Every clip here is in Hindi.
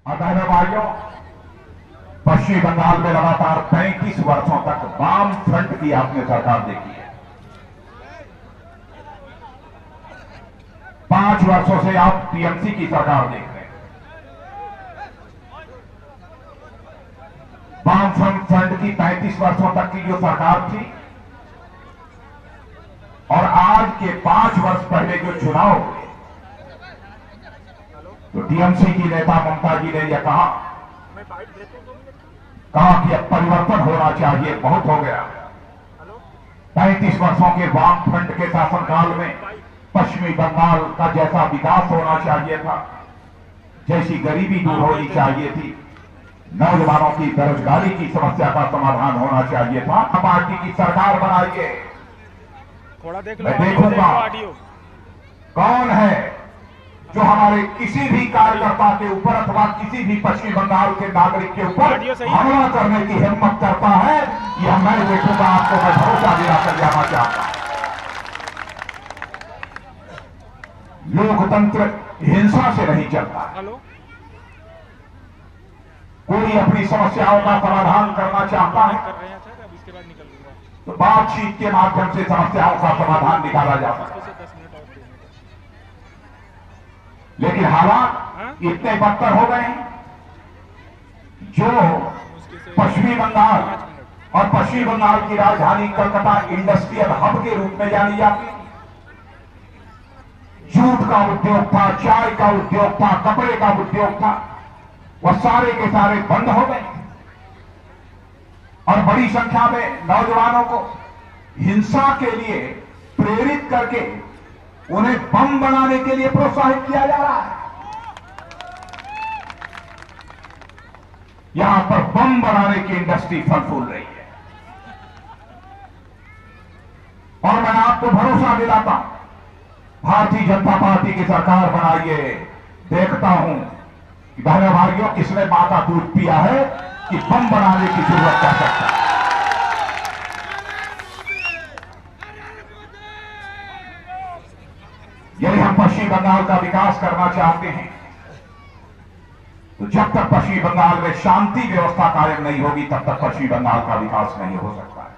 बहनों भाइयों, पश्चिम बंगाल में लगातार 35 वर्षों तक वाम फ्रंट की आपने सरकार देखी है। 5 वर्षों से आप टीएमसी की सरकार देख रहे हैं। वाम फ्रंट की 35 वर्षों तक की जो सरकार थी और आज के 5 वर्ष पहले जो चुनाव हुए, तो टीएमसी की नेता ममता जी ने यह कहा कि अब परिवर्तन होना चाहिए, बहुत हो गया। 35 वर्षों के वाम फ्रंट के शासनकाल में पश्चिमी बंगाल का जैसा विकास होना चाहिए था, जैसी गरीबी दूर होनी चाहिए थी, नौजवानों की बेरोजगारी की समस्या का समाधान होना चाहिए था। पार्टी की सरकार बनाइए, मैं देखूंगा कौन है जो हमारे किसी भी कार्यकर्ता के ऊपर अथवा किसी भी पश्चिम बंगाल के नागरिक के ऊपर हमला करने की हिम्मत करता है। यह मैं देखूंगा, आपको मैं भरोसा दिलाकर जाना चाहता हूं। लोकतंत्र हिंसा से नहीं चलता। कोई अपनी समस्याओं का समाधान करना चाहता है तो बातचीत के माध्यम से समस्याओं का समाधान निकाला जा सकता है। लेकिन हालात इतने बदतर हो गए हैं, जो पश्चिमी बंगाल और पश्चिम बंगाल की राजधानी कलकत्ता इंडस्ट्रियल हब के रूप में जानी जाती है। जूट का उद्योग था, चाय का उद्योग था, कपड़े का उद्योग था, वह सारे के सारे बंद हो गए और बड़ी संख्या में नौजवानों को हिंसा के लिए प्रेरित करके उन्हें बम बनाने के लिए प्रोत्साहित किया जा रहा है। यहां पर बम बनाने की इंडस्ट्री फल फूल रही है और मैं आपको भरोसा दिलाता हूं, भारतीय जनता पार्टी की सरकार बनाइए। देखता हूं कि बहनों भाइयों, किसने मां का दूध पिया है कि बम बनाने की जरूरत पड़ सकता है। यदि हम पश्चिम बंगाल का विकास करना चाहते हैं तो जब तक पश्चिम बंगाल में शांति व्यवस्था कायम नहीं होगी, तब तक पश्चिम बंगाल का विकास नहीं हो सकता है।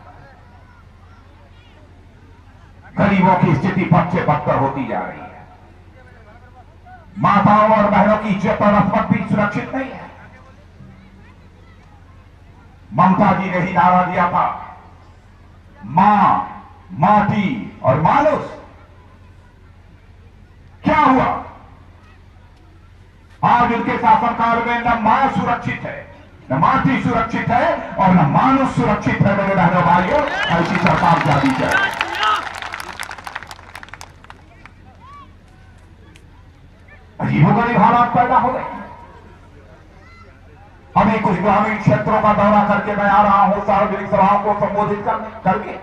गरीबों की स्थिति बद से बदतर होती जा रही है। माताओं और बहनों की इज्जत और अफमत भी सुरक्षित नहीं है। ममता जी ने ही नारा दिया था, मां, माटी और मानुष। क्या हुआ? आज उनके शासनकाल में न मां सुरक्षित है, न माटी सुरक्षित है और न मानुष सुरक्षित है। मेरे बहनों भाइयों, ऐसी सरकार जानी चाहिए। अजीबोगरीब हालात पैदा हो गए। अभी कुछ ग्रामीण क्षेत्रों का दौरा करके मैं आ रहा हूं, सार्वजनिक सभाओं को संबोधित करके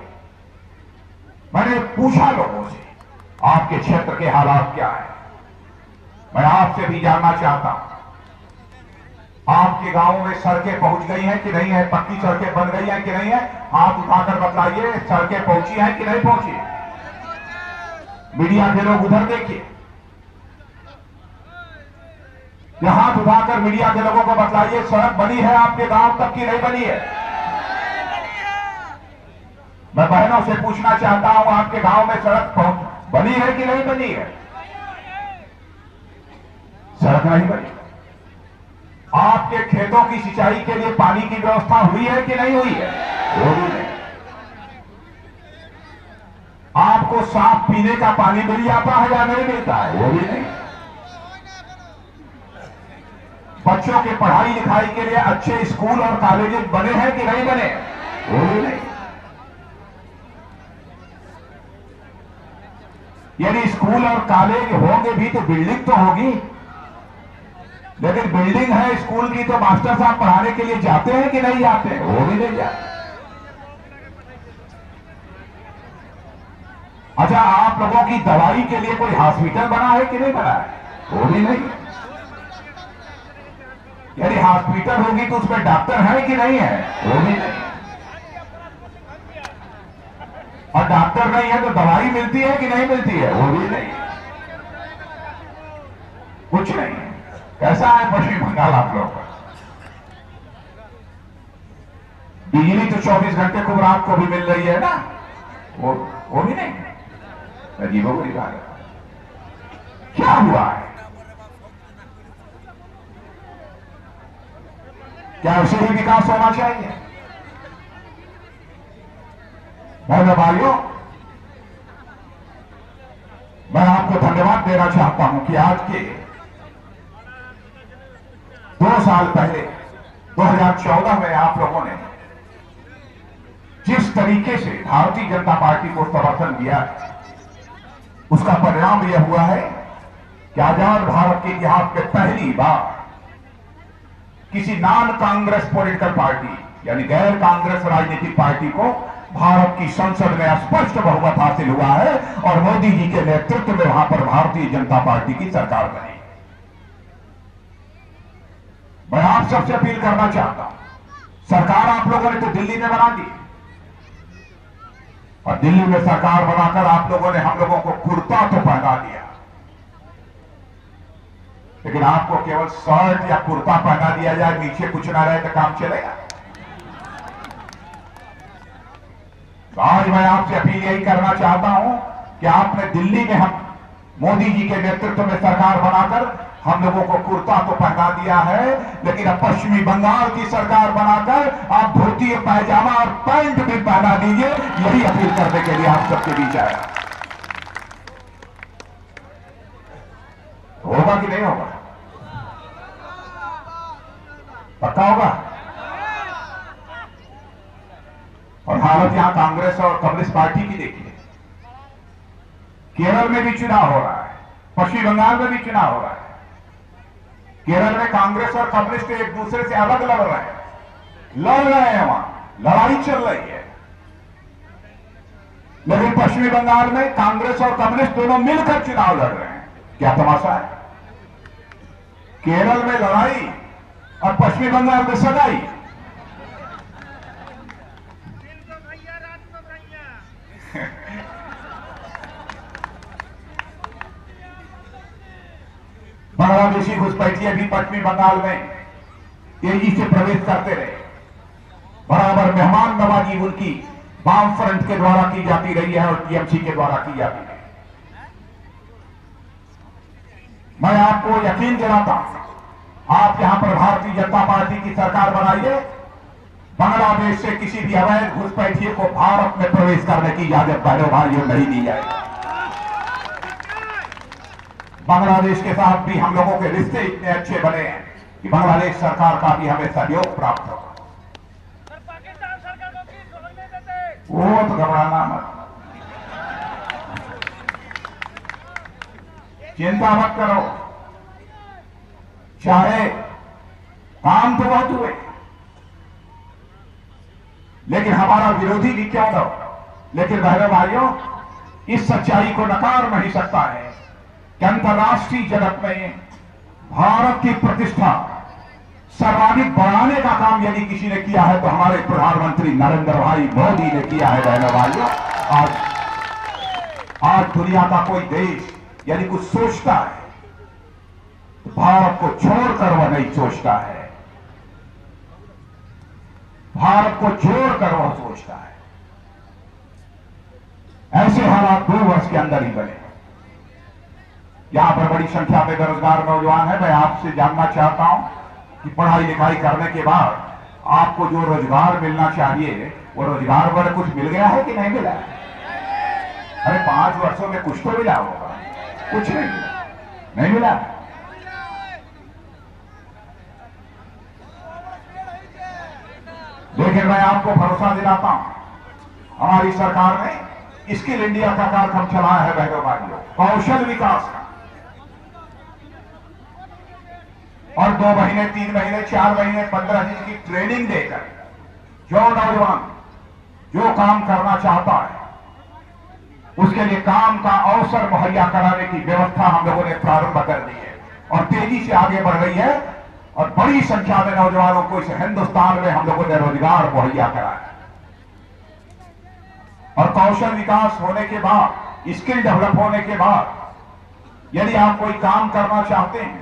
मैंने पूछा लोगों से, आपके क्षेत्र के हालात क्या है? मैं आपसे भी जानना चाहता हूं, आपके गांव में सड़कें पहुंच गई हैं कि नहीं है? पक्की सड़कें बन गई हैं कि नहीं है? हाथ उठाकर बताइए, सड़कें पहुंची हैं कि नहीं पहुंची? मीडिया के लोग उधर देखिए, हाथ उठाकर मीडिया के लोगों को बतलाइए, सड़क बनी है आपके गांव तक की नहीं बनी है? मैं बहनों से पूछना चाहता हूं, आपके गांव में सड़क बनी है कि नहीं बनी है? सड़क नहीं बनी। आपके खेतों की सिंचाई के लिए पानी की व्यवस्था हुई है कि नहीं हुई है? वो भी नहीं। आपको साफ पीने का पानी मिल जाता है या नहीं मिलता है? वो भी नहीं। बच्चों के पढ़ाई लिखाई के लिए अच्छे स्कूल और कॉलेजेस बने हैं कि नहीं बने? वो भी नहीं। यदि स्कूल और कॉलेज होंगे भी तो बिल्डिंग तो होगी, लेकिन बिल्डिंग है स्कूल की तो मास्टर साहब पढ़ाने के लिए जाते हैं कि नहीं जाते हैं? वो भी नहीं जाते। अच्छा, आप लोगों की दवाई के लिए कोई हॉस्पिटल बना है कि नहीं बना है? वो भी नहीं। यदि हॉस्पिटल होगी तो उसमें डॉक्टर है कि नहीं है? वो भी नहीं। और डॉक्टर नहीं है तो दवाई मिलती है कि नहीं मिलती है? वो भी नहीं। कुछ नहीं। कैसा है पश्चिम बंगाल आप लोग का? बिजली तो 24 घंटे खूब रात को भी मिल रही है ना, वो भी नहीं। अजीबो गरीब बात है। क्या हुआ है? क्या उसे ही विकास होना चाहिए? बहनों भाइयों, मैं आपको धन्यवाद देना चाहता हूं कि आज के 2 साल पहले 2014 में आप लोगों ने जिस तरीके से भारतीय जनता पार्टी को समर्थन दिया है, उसका परिणाम यह हुआ है कि आजाद भारत के इतिहास में पहली बार किसी नॉन कांग्रेस पॉलिटिकल पार्टी यानी गैर कांग्रेस राजनीतिक पार्टी को भारत की संसद में स्पष्ट बहुमत हासिल हुआ है और मोदी जी के नेतृत्व में वहां पर भारतीय जनता पार्टी की सरकार बनी। मैं आप सबसे अपील करना चाहता हूं, सरकार आप लोगों ने तो दिल्ली में बना दी और दिल्ली में सरकार बनाकर आप लोगों ने हम लोगों को कुर्ता तो पहना दिया, लेकिन आपको केवल शर्ट या कुर्ता पहना दिया जाए, नीचे कुछ ना रहे तो काम चलेगा? तो आज मैं आपसे अपील यही करना चाहता हूं कि आपने दिल्ली में हम मोदी जी के नेतृत्व में सरकार बनाकर हम लोगों को कुर्ता तो पहना दिया है, लेकिन अब पश्चिमी बंगाल की सरकार बनाकर आप धोती पैजामा और पैंट भी पहना दीजिए। यही अपील करने के लिए आप सबके बीच आया। होगा कि नहीं होगा? पक्का होगा? और हालत यहां कांग्रेस और कम्युनिस्ट पार्टी की देखिए। केरल में भी चुनाव हो रहा है, पश्चिम बंगाल में भी चुनाव हो रहा है। केरल में कांग्रेस और कम्युनिस्ट एक दूसरे से अलग लड़ रहे हैं, वहां लड़ाई चल रही है। लेकिन पश्चिमी बंगाल में कांग्रेस और कम्युनिस्ट दोनों मिलकर चुनाव लड़ रहे हैं। क्या तमाशा है? केरल में लड़ाई और पश्चिमी बंगाल में सगाई। बांग्लादेशी घुसपैठिए भी पश्चिमी बंगाल में तेजी से प्रवेश करते रहे। बराबर मेहमान नवाजी उनकी वाम फ्रंट के द्वारा की जाती रही है और टीएमसी के द्वारा की जाती है। मैं आपको यकीन दिलाता हूं, आप यहां पर भारतीय जनता पार्टी की सरकार बनाइए, बांग्लादेश से किसी भी अवैध घुसपैठिए को भारत में प्रवेश करने की इजाजत बहनों भाइयों नहीं दी जाएगी। बांग्लादेश के साथ भी हम लोगों के रिश्ते इतने अच्छे बने हैं कि बांग्लादेश सरकार का भी हमें सहयोग प्राप्त होगा। पाकिस्तान सरकार को भी समझने देते। वो तो घबराना मत, चिंता मत करो। चाहे काम तो बहुत हुए, लेकिन हमारा विरोधी भी क्यों न हो, लेकिन बहनों भाइयों, इस सच्चाई को नकार नहीं सकता है कि अंतर्राष्ट्रीय जगत में भारत की प्रतिष्ठा सर्वाधिक बढ़ाने का काम यदि किसी ने किया है तो हमारे प्रधानमंत्री नरेंद्र भाई मोदी ने किया है। बहनों भाइयों, आज दुनिया का कोई देश यदि कुछ सोचता है तो भारत को छोड़कर वह नहीं सोचता है, भारत को जोड़कर वह सोचता है। ऐसे हालात 2 वर्ष के अंदर ही बने। यहां पर बड़ी संख्या में बेरोजगार नौजवान है। मैं आपसे जानना चाहता हूं कि पढ़ाई लिखाई करने के बाद आपको जो रोजगार मिलना चाहिए वो रोजगार पर कुछ मिल गया है कि नहीं मिला है? अरे 5 वर्षों में कुछ तो मिला होगा, कुछ नहीं मिला, नहीं मिला। लेकिन मैं आपको भरोसा दिलाता हूं, हमारी सरकार ने स्किल इंडिया का कार्यक्रम चलाया है बहनों भाइयों, कौशल विकास का। और 2 महीने, 3 महीने, 4 महीने, 15 दिन की ट्रेनिंग देकर जो नौजवान जो काम करना चाहता है उसके लिए काम का अवसर मुहैया कराने की व्यवस्था हम लोगों ने प्रारंभ कर दी है और तेजी से आगे बढ़ रही है। और बड़ी संख्या में नौजवानों को इस हिंदुस्तान में हम लोगों ने रोजगार मुहैया कराया। और कौशल विकास होने के बाद, स्किल डेवलप होने के बाद यदि आप कोई काम करना चाहते हैं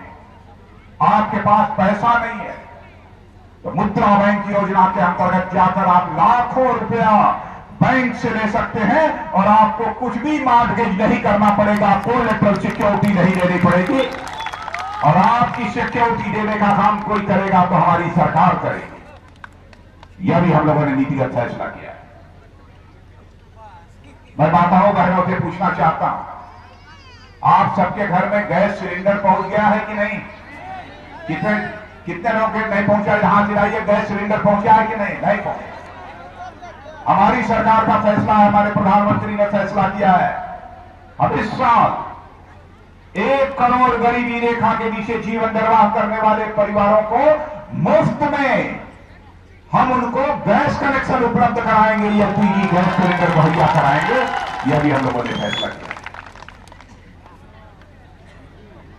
आपके पास पैसा नहीं है तो मुद्रा बैंक योजना के अंतर्गत जाकर आप लाखों रुपया बैंक से ले सकते हैं और आपको कुछ भी मॉर्गेज नहीं करना पड़ेगा, कोलेटरल सिक्योरिटी नहीं देनी पड़ेगी और आपकी सिक्योरिटी देने का काम कोई करेगा तो हमारी सरकार करेगी। यह भी हम लोगों ने नीतिगत फैसला किया है। मैं माताओं बहनों से पूछना चाहता हूं, आप सबके घर में गैस सिलेंडर पहुंच गया है कि नहीं? कितने लोग नहीं पहुंचा? हाथ दिलाइए, गैस सिलेंडर पहुंचा है कि नहीं? नहीं पहुंचा। हमारी सरकार का फैसला है, हमारे प्रधानमंत्री ने फैसला किया है, अब इस साल 1 करोड़ गरीबी रेखा के नीचे जीवन निर्वाह करने वाले परिवारों को मुफ्त में हम उनको गैस कनेक्शन उपलब्ध कराएंगे, एलपीजी गैस सिलेंडर मुहैया कराएंगे। यह भी हम लोगों ने फैसला किया।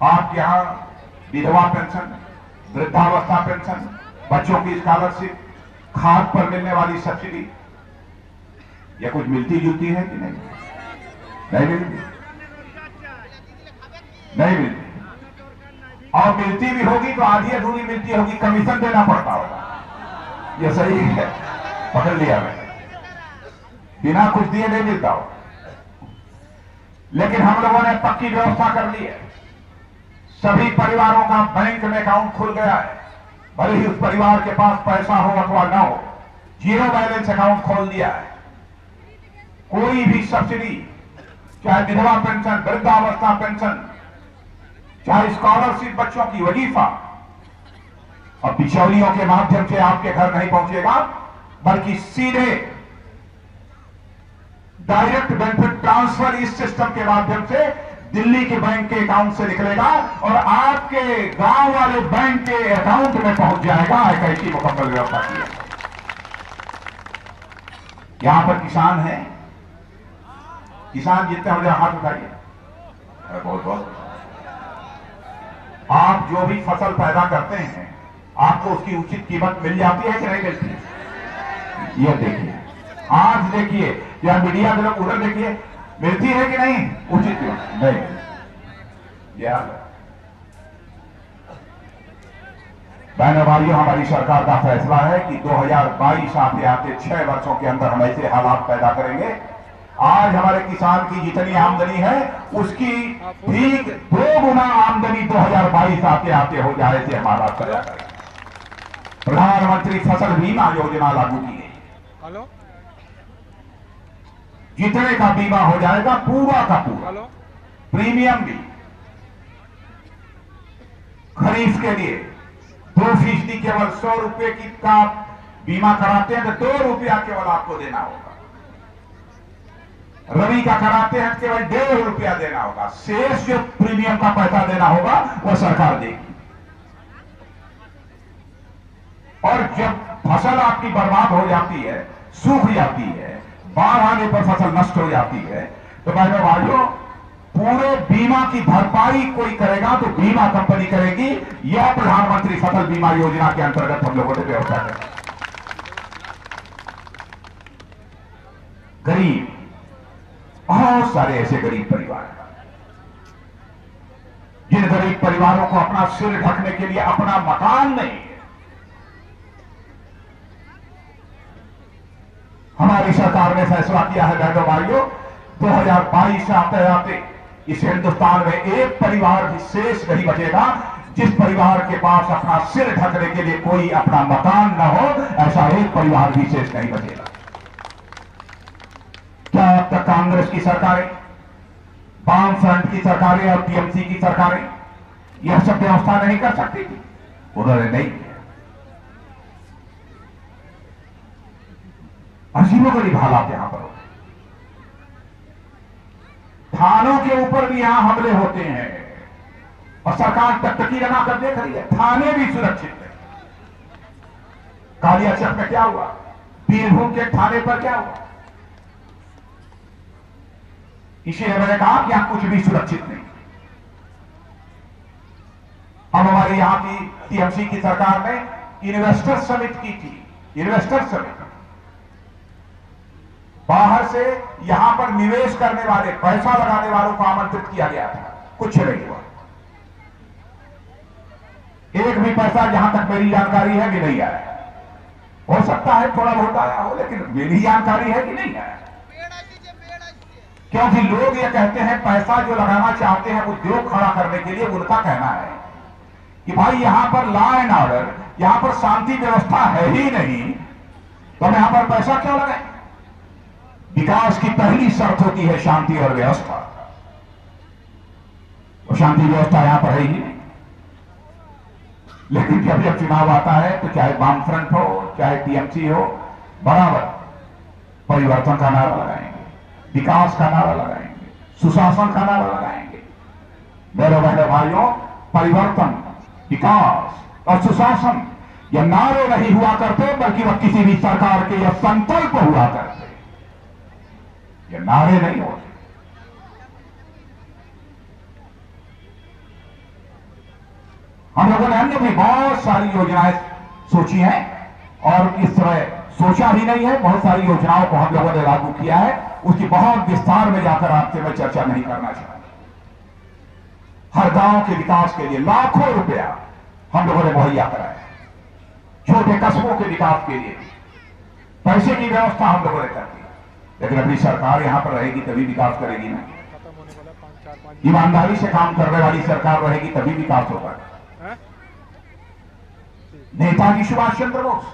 आप यहां विधवा पेंशन, वृद्धावस्था पेंशन, बच्चों की स्कॉलरशिप, खाद पर मिलने वाली सब्सिडी, यह कुछ मिलती जुलती है कि नहीं? नहीं मिलती, नहीं मिलती। और मिलती भी होगी तो आधी अधूरी मिलती होगी, कमीशन देना पड़ता होगा। यह सही है, पकड़ लिया मैंने, बिना कुछ दिए नहीं मिलता हो। लेकिन हम लोगों ने पक्की व्यवस्था कर ली है, सभी परिवारों का बैंक में अकाउंट खुल गया है। भले ही उस परिवार के पास पैसा हो अथवा ना हो, जीरो बैलेंस अकाउंट खोल दिया है। कोई भी सब्सिडी, चाहे विधवा पेंशन, वृद्धावस्था पेंशन, चाहे स्कॉलरशिप, बच्चों की वजीफा, और बिचौलियों के माध्यम से आपके घर नहीं पहुंचेगा, बल्कि सीधे डायरेक्ट बेनिफिट ट्रांसफर इस सिस्टम के माध्यम से दिल्ली के बैंक के अकाउंट से निकलेगा और आपके गांव वाले बैंक के अकाउंट में पहुंच जाएगा। एक ऐसी मुकम्मल व्यवस्था की है। यहां पर किसान हैं, किसान जितने हो जाए हाथ उठाइए। बहुत बहुत आप जो भी फसल पैदा करते हैं, आपको उसकी उचित कीमत मिल जाती है कि नहीं मिलती? ये देखिए, आज देखिए, या मीडिया के लोग उधर देखिए, मिलती है कि नहीं उचित कीमत? नहीं। यार बहनों भाइयों, हमारी सरकार का फैसला है कि 2022 आते आते 6 वर्षों के अंदर हम ऐसे हालात पैदा करेंगे, आज हमारे किसान की जितनी आमदनी है उसकी ठीक 2 गुना आमदनी 2022 आते आते हो जाए, ऐसे हम हालात पैदा करेंगे। प्रधानमंत्री फसल बीमा योजना लागू की गई। हेलो, जितने का बीमा हो जाएगा पूरा का पूरा, हेलो, प्रीमियम भी खरीफ के लिए 2% केवल 100 रुपए की का बीमा कराते हैं तो 2 रुपया केवल आपको देना होगा। रबी का कराते हैं केवल 1.5 रुपया देना होगा। शेष जो प्रीमियम का पैसा देना होगा वह सरकार देगी। और जब फसल आपकी बर्बाद हो जाती है, सूख जाती है, बाढ़ आने पर फसल नष्ट हो जाती है, तो बहनों भाइयों, पूरे बीमा की भरपाई कोई करेगा तो बीमा कंपनी करेगी। यह प्रधानमंत्री फसल बीमा योजना के अंतर्गत हम लोगों ने व्यवस्था की। गरीब, बहुत सारे ऐसे गरीब परिवार हैं, जिन गरीब परिवारों को अपना सिर ढकने के लिए अपना मकान नहीं है, हमारी सरकार ने फैसला किया है बहनों भाइयों, 2022 से आते आते इस हिंदुस्तान में एक परिवार भी शेष नहीं बचेगा जिस परिवार के पास अपना सिर ढकने के लिए कोई अपना मकान न हो। ऐसा एक परिवार भी शेष नहीं बचेगा। क्या अब तक कांग्रेस की सरकारें, वाम फ्रंट की सरकारें और टीएमसी की सरकारें यह सब व्यवस्था नहीं कर सकती थी? उन्होंने नहीं किया। अजीबोगरीब हालात यहां पर होते, थानों के ऊपर भी यहां हमले होते हैं और सरकार टकटकी लगाकर देख रही है, थाने भी सुरक्षित है। कालियाचक में क्या हुआ, बीरभूम के थाने पर क्या हुआ, इसीलिए मैंने कहा कि यहां कुछ भी सुरक्षित नहीं। अब हमारे यहां की टीएमसी की सरकार ने इन्वेस्टर समिट की थी, इन्वेस्टर समिट, बाहर से यहां पर निवेश करने वाले, पैसा लगाने वालों को आमंत्रित किया गया था, कुछ नहीं हुआ। एक भी पैसा जहां तक मेरी जानकारी है कि नहीं आया। हो सकता है थोड़ा बहुत आया हो, लेकिन मेरी जानकारी है कि नहीं आया। क्योंकि लोग ये कहते हैं पैसा जो लगाना चाहते हैं उद्योग खड़ा करने के लिए, उनका कहना है कि भाई यहां पर लॉ एंड ऑर्डर, यहां पर शांति व्यवस्था है ही नहीं, तो हम यहां पर पैसा क्यों लगाएं। विकास की पहली शर्त होती है शांति और व्यवस्था, और शांति व्यवस्था यहां पर है ही नहीं। लेकिन जब जब चुनाव आता है तो चाहे वामफ्रंट हो चाहे टीएमसी हो, बराबर परिवर्तन का नारा लगाएंगे, विकास का नारा लगाएंगे, सुशासन का नारा लगाएंगे। मेरे बहनों भाइयों, परिवर्तन, विकास और सुशासन यह नारे नहीं हुआ करते, बल्कि वह किसी भी सरकार के यह संकल्प हुआ करते। ये नारे नहीं होते। हम लोगों ने अन्य भी बहुत सारी योजनाएं सोची हैं, और इस तरह सोचा ही नहीं है, बहुत सारी योजनाओं को हम लोगों ने लागू किया है। उसकी बहुत विस्तार में जाकर आपसे मैं चर्चा नहीं करना चाहता। हर गांव के विकास के लिए लाखों रुपया हम लोगों ने मुहैया कराया। छोटे कस्बों के विकास के लिए पैसे की व्यवस्था हम लोगों ने कर दी। लेकिन अपनी सरकार यहां पर रहेगी तभी विकास करेगी ना। ईमानदारी से काम करने वाली सरकार रहेगी तभी विकास होगा। नेताजी सुभाष चंद्र बोस,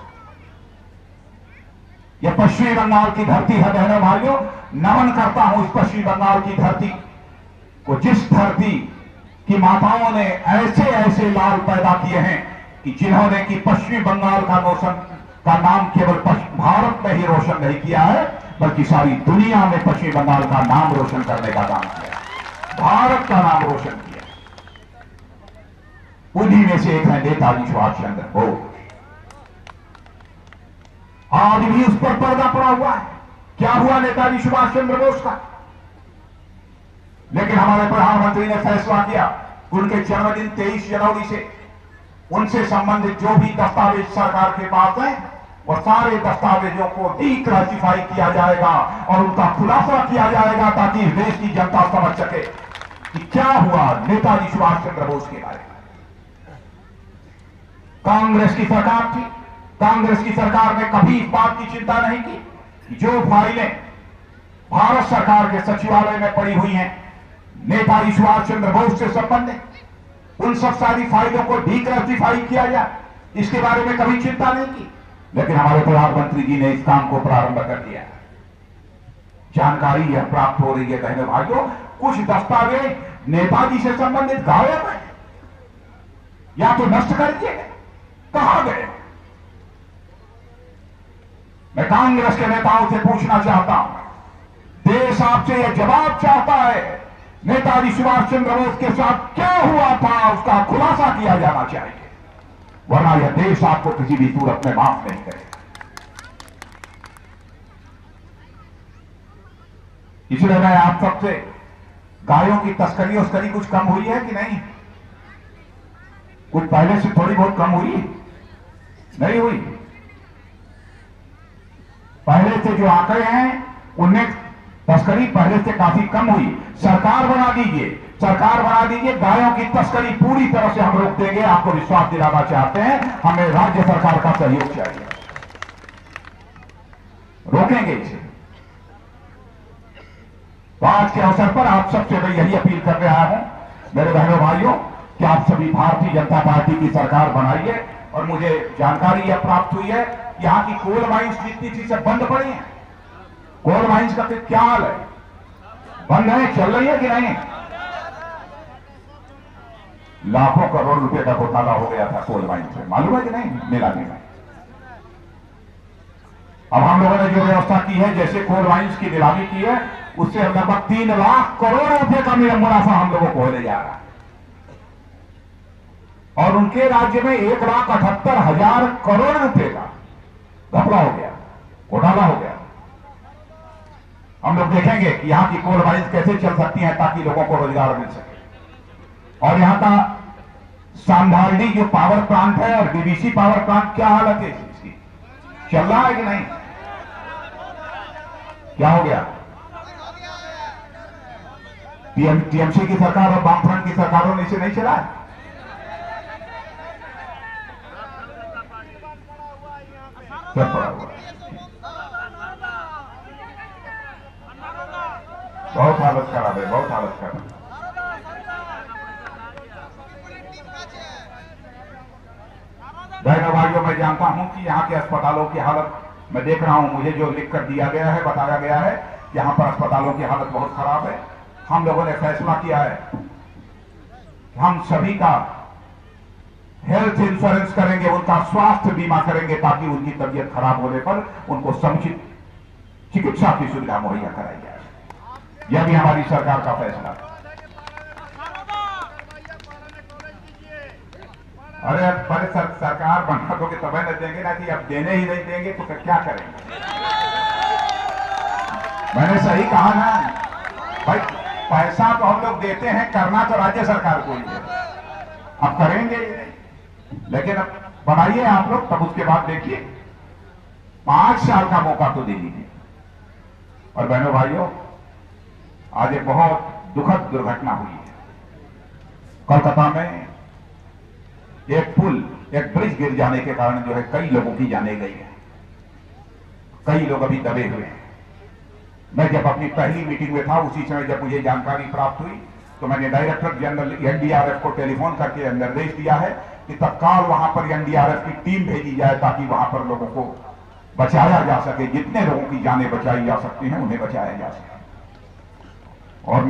यह पश्चिमी बंगाल की धरती है बहनों भाइयों। नमन करता हूं इस पश्चिमी बंगाल की धरती को, जिस धरती की माताओं ने ऐसे ऐसे लाल पैदा किए हैं कि जिन्होंने कि पश्चिमी बंगाल का नाम केवल भारत में ही रोशन नहीं किया है, बल्कि सारी दुनिया में पश्चिमी बंगाल का नाम रोशन करने का काम किया, भारत का नाम रोशन किया। उन्हीं में से एक है नेताजी सुभाष चंद्र बोस। आज भी उस पर पर्दा पड़ा हुआ है, क्या हुआ नेताजी सुभाष चंद्र बोस का। लेकिन हमारे प्रधानमंत्री ने फैसला किया, उनके जन्मदिन 23 जनवरी से उनसे संबंधित जो भी दस्तावेज सरकार के पास है, वह सारे दस्तावेजों को डीक्लासिफाई किया जाएगा और उनका खुलासा किया जाएगा, ताकि इस देश की जनता समझ सके कि क्या हुआ नेताजी सुभाष चंद्र बोस के बारे में। कांग्रेस की सरकार थी, कांग्रेस की सरकार ने कभी इस बात की चिंता नहीं की कि जो फाइलें भारत सरकार के सचिवालय में पड़ी हुई हैं नेताजी सुभाष चंद्र बोस से संबंधित, उन सब सारी फाइलों को डीक्लासिफाई किया जाए, इसके बारे में कभी चिंता नहीं की। लेकिन हमारे प्रधानमंत्री जी ने इस काम को प्रारंभ कर दिया। जानकारी यह प्राप्त हो रही है बहनों भाइयों, कुछ दस्तावेज नेताजी से संबंधित गायब है या तो नष्ट कर दिए गए, कहां गए। मैं कांग्रेस के नेताओं से पूछना चाहता हूं, देश आपसे यह जवाब चाहता है, नेताजी सुभाष चंद्र बोस के साथ क्या हुआ था, उसका खुलासा किया जाना चाहिए, वरना यह देश आपको किसी भी सूरत में माफ नहीं करेगा। इसलिए मैं आप सबसे, गायों की तस्करी उस्करी कुछ कम हुई है कि नहीं? कुछ पहले से थोड़ी बहुत कम हुई नहीं हुई? पहले से जो आंकड़े हैं उनमें तस्करी पहले से काफी कम हुई। सरकार बना दीजिए, सरकार बना दीजिए, गायों की तस्करी पूरी तरह से हम रोक देंगे। आपको विश्वास दिलाना चाहते हैं, हमें राज्य सरकार का सहयोग चाहिए, रोकेंगे इसे। तो आज के अवसर पर आप सबसे मैं यही अपील कर रहा हूं मेरे बहनों भाइयों कि आप सभी भारतीय जनता पार्टी की सरकार बनाइए। और मुझे जानकारी यह प्राप्त हुई है, यहां की कोल माइंस जितनी थी सब बंद पड़ी हैं। कोल माइंस का क्या हाल है? बंद है, चल रही है कि नहीं? लाखों करोड़ रुपए का घोटाला हो गया था कोल माइंस में, मालूम है कि नहीं? नीलामी में। अब हम लोगों ने जो व्यवस्था की है, जैसे कोल माइंस की नीलामी की है, उससे लगभग 3 लाख करोड़ रुपए का मुनाफा हम लोगों को होने जा रहा है। और उनके राज्य में 1,78,000 करोड़ रुपए का घपला हो गया, घोटाला हो गया। हम लोग देखेंगे कि यहां की कोल माइंस कैसे चल सकती हैं ताकि लोगों को रोजगार मिल सके। और यहां का सांभारडी जो पावर प्लांट है और डीवीसी पावर प्लांट, क्या हालत है इसकी? चल रहा है कि नहीं? क्या हो गया? टीएमसी की सरकार और वामफ्रंट की सरकारों ने इसे नहीं चलाया। सब पड़ा हुआ है। बहुत हालत खराब है, बहुत हालत खराब है। बहनों भाइयों, मैं जानता हूं कि यहाँ के अस्पतालों की हालत, मैं देख रहा हूं, मुझे जो लिख कर दिया गया है, बताया गया है कि यहाँ पर अस्पतालों की हालत बहुत खराब है। हम लोगों ने फैसला किया है कि हम सभी का हेल्थ इंश्योरेंस करेंगे, उनका स्वास्थ्य बीमा करेंगे, ताकि उनकी तबीयत खराब होने पर उनको समुचित चिकित्सा की सुविधा मुहैया कराई जाए। यह भी हमारी सरकार का फैसला है। अरे अब पहले सरकार बना दोगे तब न देंगे ना, कि अब देने ही नहीं देंगे तो फिर क्या करेंगे। मैंने सही कहा ना भाई, पैसा तो हम लोग देते हैं, करना तो राज्य सरकार को ही है। अब करेंगे ही नहीं, लेकिन अब बनाइए आप लोग, तब उसके बाद देखिए 5 साल का मौका तो दे दीजिए। और बहनों भाइयों, आज एक बहुत दुखद दुर्घटना हुई है। कोलकाता में एक पुल, एक ब्रिज गिर जाने के कारण जो है कई लोगों की जाने गई है, कई लोग अभी दबे हुए हैं। मैं जब अपनी पहली मीटिंग में था, उसी समय जब मुझे जानकारी प्राप्त हुई, तो मैंने डायरेक्टर जनरल एनडीआरएफ को टेलीफोन करके निर्देश दिया है कि तत्काल वहां पर एनडीआरएफ की टीम भेजी जाए, ताकि वहां पर लोगों को बचाया जा सके। जितने लोगों की जानें बचाई जा सकती हैं उन्हें बचाया जा सके। और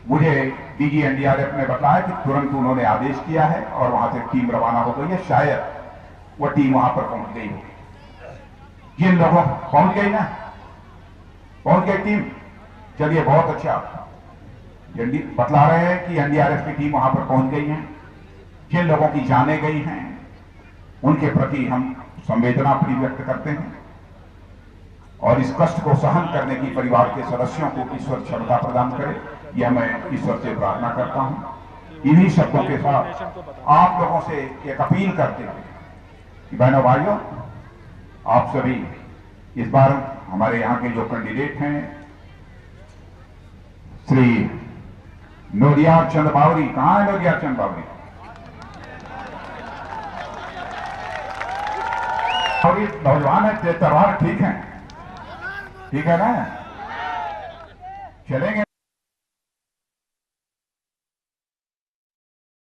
मुझे डीजी एनडीआरएफ ने बताया कि तुरंत उन्होंने आदेश किया है और वहां से टीम रवाना हो गई है। शायद वो टीम वहां पर पहुंच गई होगी। जिन लोगों पहुंच गई ना, पहुंच गई टीम, चलिए बहुत अच्छा। बतला रहे हैं कि एनडीआरएफ की टीम वहां पर पहुंच गई है। जिन लोगों की जाने गई हैं उनके प्रति हम संवेदना व्यक्त करते हैं और इस कष्ट को सहन करने की परिवार के सदस्यों को ईश्वर क्षमता प्रदान करे, यह मैं ईश्वर से प्रार्थना करता हूं। इन्हीं शब्दों के साथ आप लोगों से एक अपील करते हैं कि बहनों भाइयों, आप सभी इस बार हमारे यहाँ के जो कैंडिडेट हैं, श्री नोडियार चंद बावरी, कहां है नोडियार चंद बावरी? नौजवान है, तेज तलवार, ठीक है, ठीक है ना, चलेंगे।